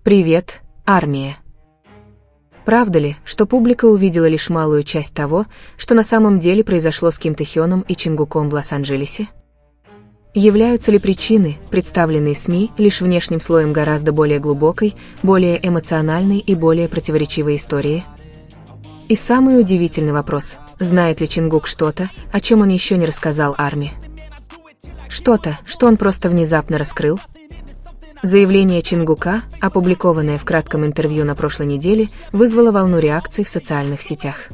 Привет, армия. Правда ли, что публика увидела лишь малую часть того, что на самом деле произошло с Ким Тэхёном и Чингуком в Лос-Анджелесе? Являются ли причины, представленные СМИ, лишь внешним слоем гораздо более глубокой, более эмоциональной и более противоречивой истории? И самый удивительный вопрос: знает ли Чингук что-то, о чем он еще не рассказал армии? Что-то, что он просто внезапно раскрыл? Заявление Чингука, опубликованное в кратком интервью на прошлой неделе, вызвало волну реакций в социальных сетях.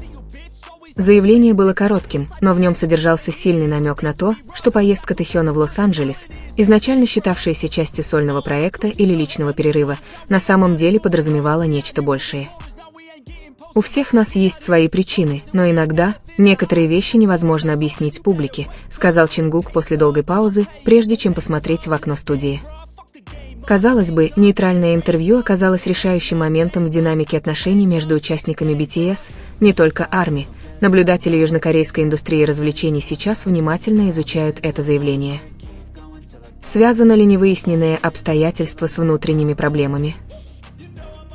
Заявление было коротким, но в нем содержался сильный намек на то, что поездка Тэхёна в Лос-Анджелес, изначально считавшаяся частью сольного проекта или личного перерыва, на самом деле подразумевала нечто большее. У всех нас есть свои причины, но иногда некоторые вещи невозможно объяснить публике, сказал Чингук после долгой паузы, прежде чем посмотреть в окно студии. Казалось бы, нейтральное интервью оказалось решающим моментом в динамике отношений между участниками BTS, не только ARMY. Наблюдатели южнокорейской индустрии развлечений сейчас внимательно изучают это заявление. Связано ли невыясненное обстоятельство с внутренними проблемами?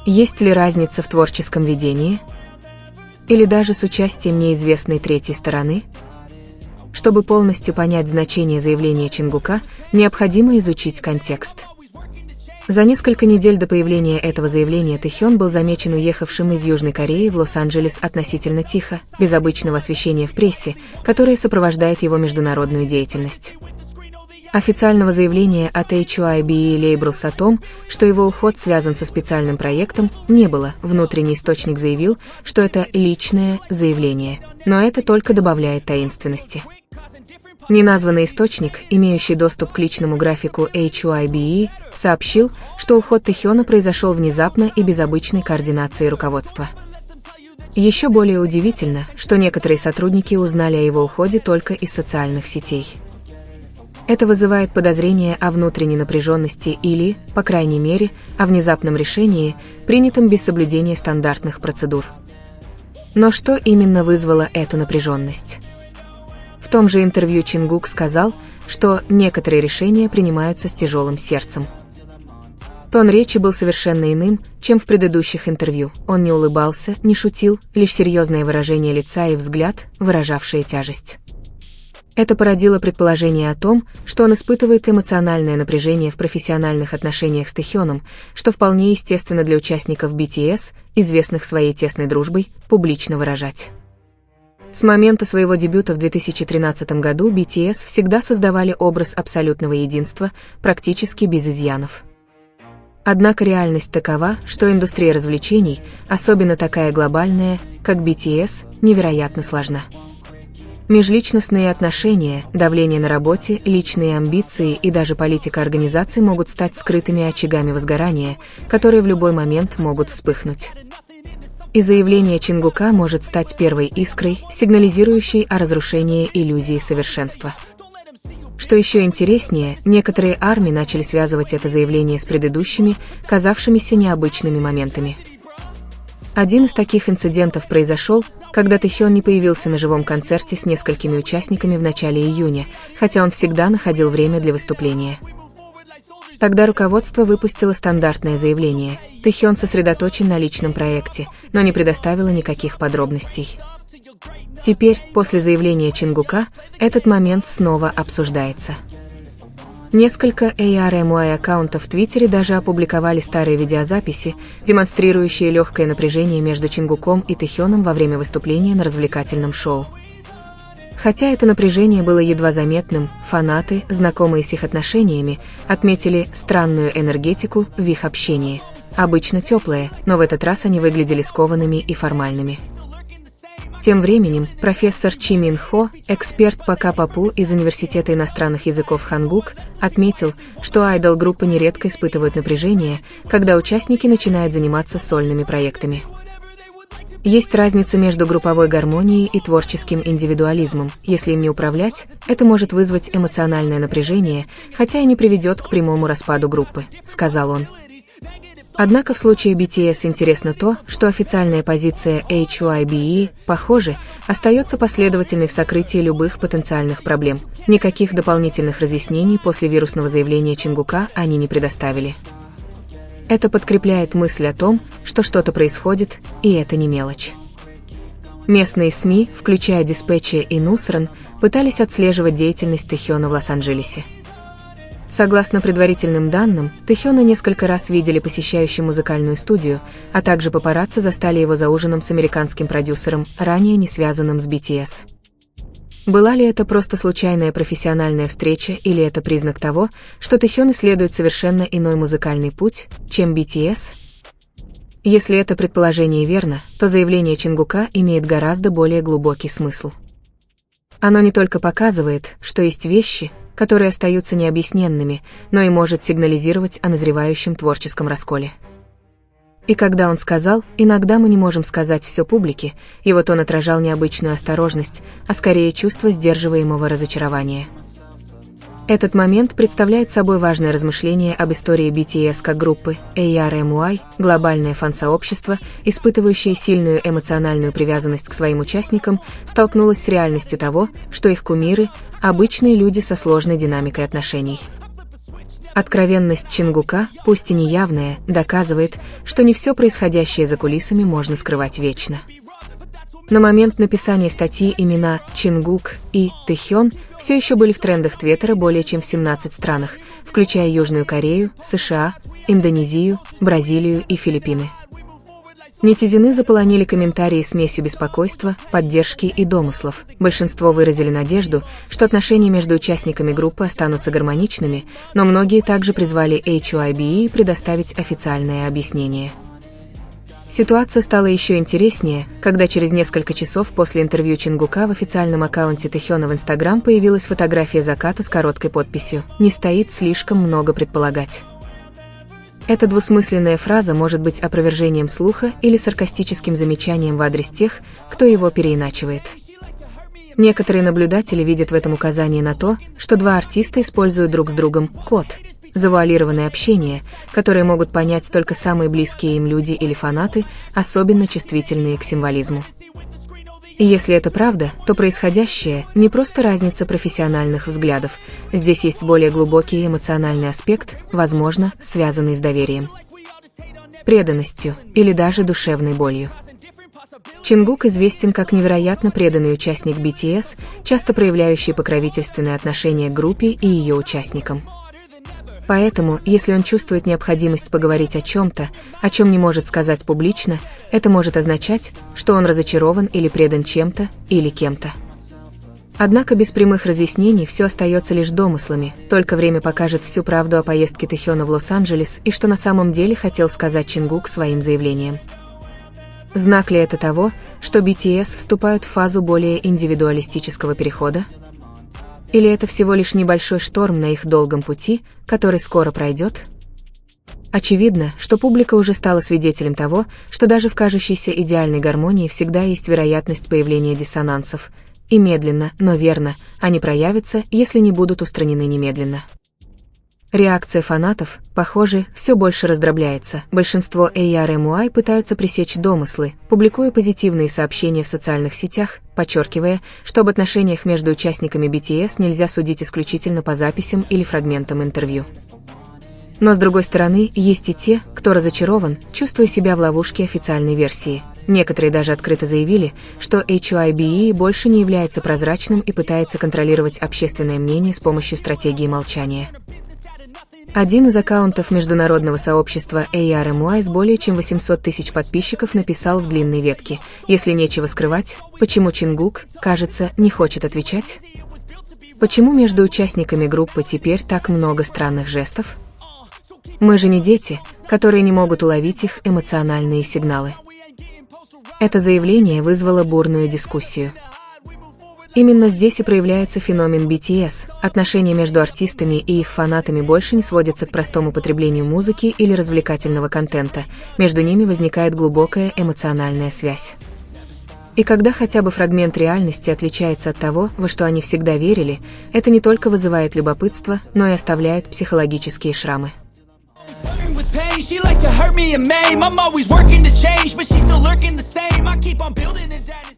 Есть ли разница в творческом видении? Или даже с участием неизвестной третьей стороны? Чтобы полностью понять значение заявления Чингука, необходимо изучить контекст. За несколько недель до появления этого заявления Тэхён был замечен уехавшим из Южной Кореи в Лос-Анджелес относительно тихо, без обычного освещения в прессе, которое сопровождает его международную деятельность. Официального заявления от HYBE Labels о том, что его уход связан со специальным проектом, не было. Внутренний источник заявил, что это личное заявление, но это только добавляет таинственности. Неназванный источник, имеющий доступ к личному графику HYBE, сообщил, что уход Тэхёна произошел внезапно и без обычной координации руководства. Еще более удивительно, что некоторые сотрудники узнали о его уходе только из социальных сетей. Это вызывает подозрения о внутренней напряженности или, по крайней мере, о внезапном решении, принятом без соблюдения стандартных процедур. Но что именно вызвало эту напряженность? В том же интервью Чингук сказал, что некоторые решения принимаются с тяжелым сердцем. Тон речи был совершенно иным, чем в предыдущих интервью. Он не улыбался, не шутил, лишь серьезное выражение лица и взгляд, выражавшие тяжесть. Это породило предположение о том, что он испытывает эмоциональное напряжение в профессиональных отношениях с Тэхёном, что вполне естественно для участников BTS, известных своей тесной дружбой, публично выражать. С момента своего дебюта в 2013 году BTS всегда создавали образ абсолютного единства, практически без изъянов. Однако реальность такова, что индустрия развлечений, особенно такая глобальная, как BTS, невероятно сложна. Межличностные отношения, давление на работе, личные амбиции и даже политика организаций могут стать скрытыми очагами возгорания, которые в любой момент могут вспыхнуть. И заявление Чингука может стать первой искрой, сигнализирующей о разрушении иллюзии совершенства. Что еще интереснее, некоторые ARMY начали связывать это заявление с предыдущими, казавшимися необычными моментами. Один из таких инцидентов произошел, когда Тэхён не появился на живом концерте с несколькими участниками в начале июня, хотя он всегда находил время для выступления. Тогда руководство выпустило стандартное заявление: Тэхён сосредоточен на личном проекте, но не предоставило никаких подробностей. Теперь, после заявления Чингука, этот момент снова обсуждается. Несколько ARMY-аккаунтов в Твиттере даже опубликовали старые видеозаписи, демонстрирующие легкое напряжение между Чингуком и Тэхёном во время выступления на развлекательном шоу. Хотя это напряжение было едва заметным, фанаты, знакомые с их отношениями, отметили странную энергетику в их общении. Обычно теплое, но в этот раз они выглядели скованными и формальными. Тем временем, профессор Чи Мин Хо, эксперт по К-попу из Университета иностранных языков Хангук, отметил, что айдол-группы нередко испытывают напряжение, когда участники начинают заниматься сольными проектами. Есть разница между групповой гармонией и творческим индивидуализмом. Если им не управлять, это может вызвать эмоциональное напряжение, хотя и не приведет к прямому распаду группы, сказал он. Однако в случае BTS интересно то, что официальная позиция HYBE, похоже, остается последовательной в сокрытии любых потенциальных проблем. Никаких дополнительных разъяснений после вирусного заявления Чингука они не предоставили. Это подкрепляет мысль о том, что что-то происходит, и это не мелочь. Местные СМИ, включая Dispatch и Newsrun, пытались отслеживать деятельность Тэхёна в Лос-Анджелесе. Согласно предварительным данным, Тэхёна несколько раз видели посещающим музыкальную студию, а также папарацци застали его за ужином с американским продюсером, ранее не связанным с BTS. Была ли это просто случайная профессиональная встреча или это признак того, что Тэхён исследует совершенно иной музыкальный путь, чем BTS? Если это предположение верно, то заявление Чингука имеет гораздо более глубокий смысл. Оно не только показывает, что есть вещи, которые остаются необъясненными, но и может сигнализировать о назревающем творческом расколе. И когда он сказал «иногда мы не можем сказать все публике», его тон отражал необычную осторожность, а скорее чувство сдерживаемого разочарования. Этот момент представляет собой важное размышление об истории BTS как группы. ARMY, глобальное фан-сообщество, испытывающее сильную эмоциональную привязанность к своим участникам, столкнулось с реальностью того, что их кумиры – обычные люди со сложной динамикой отношений. Откровенность Чингука, пусть и неявная, доказывает, что не все происходящее за кулисами можно скрывать вечно. На момент написания статьи имена Чингук и Тэхён все еще были в трендах Твиттера более чем в 17 странах, включая Южную Корею, США, Индонезию, Бразилию и Филиппины. Нетизены заполонили комментарии смесью беспокойства, поддержки и домыслов. Большинство выразили надежду, что отношения между участниками группы останутся гармоничными, но многие также призвали HYBE предоставить официальное объяснение. Ситуация стала еще интереснее, когда через несколько часов после интервью Чингука в официальном аккаунте Тэхёна в Instagram появилась фотография заката с короткой подписью «Не стоит слишком много предполагать». Эта двусмысленная фраза может быть опровержением слуха или саркастическим замечанием в адрес тех, кто его переиначивает. Некоторые наблюдатели видят в этом указание на то, что два артиста используют друг с другом код, завуалированное общение, которое могут понять только самые близкие им люди или фанаты, особенно чувствительные к символизму. И если это правда, то происходящее не просто разница профессиональных взглядов, здесь есть более глубокий эмоциональный аспект, возможно, связанный с доверием, преданностью или даже душевной болью. Чингук известен как невероятно преданный участник BTS, часто проявляющий покровительственное отношение к группе и ее участникам. Поэтому, если он чувствует необходимость поговорить о чем-то, о чем не может сказать публично, это может означать, что он разочарован или предан чем-то, или кем-то. Однако без прямых разъяснений все остается лишь домыслами, только время покажет всю правду о поездке Тэхёна в Лос-Анджелес и что на самом деле хотел сказать Чингук своим заявлением. Знак ли это того, что BTS вступают в фазу более индивидуалистического перехода? Или это всего лишь небольшой шторм на их долгом пути, который скоро пройдет? Очевидно, что публика уже стала свидетелем того, что даже в кажущейся идеальной гармонии всегда есть вероятность появления диссонансов, и медленно, но верно, они проявятся, если не будут устранены немедленно. Реакция фанатов, похоже, все больше раздробляется. Большинство ARMY пытаются пресечь домыслы, публикуя позитивные сообщения в социальных сетях, подчеркивая, что об отношениях между участниками BTS нельзя судить исключительно по записям или фрагментам интервью. Но с другой стороны, есть и те, кто разочарован, чувствуя себя в ловушке официальной версии. Некоторые даже открыто заявили, что HYBE больше не является прозрачным и пытается контролировать общественное мнение с помощью стратегии молчания. Один из аккаунтов международного сообщества ARMY с более чем 800 тысяч подписчиков написал в длинной ветке: «Если нечего скрывать, почему Чингук, кажется, не хочет отвечать? Почему между участниками группы теперь так много странных жестов? Мы же не дети, которые не могут уловить их эмоциональные сигналы». Это заявление вызвало бурную дискуссию. Именно здесь и проявляется феномен BTS. Отношения между артистами и их фанатами больше не сводятся к простому потреблению музыки или развлекательного контента. Между ними возникает глубокая эмоциональная связь. И когда хотя бы фрагмент реальности отличается от того, во что они всегда верили, это не только вызывает любопытство, но и оставляет психологические шрамы. She like to hurt me and maim. I'm always working to change, but she's still lurking the same. I keep on building it.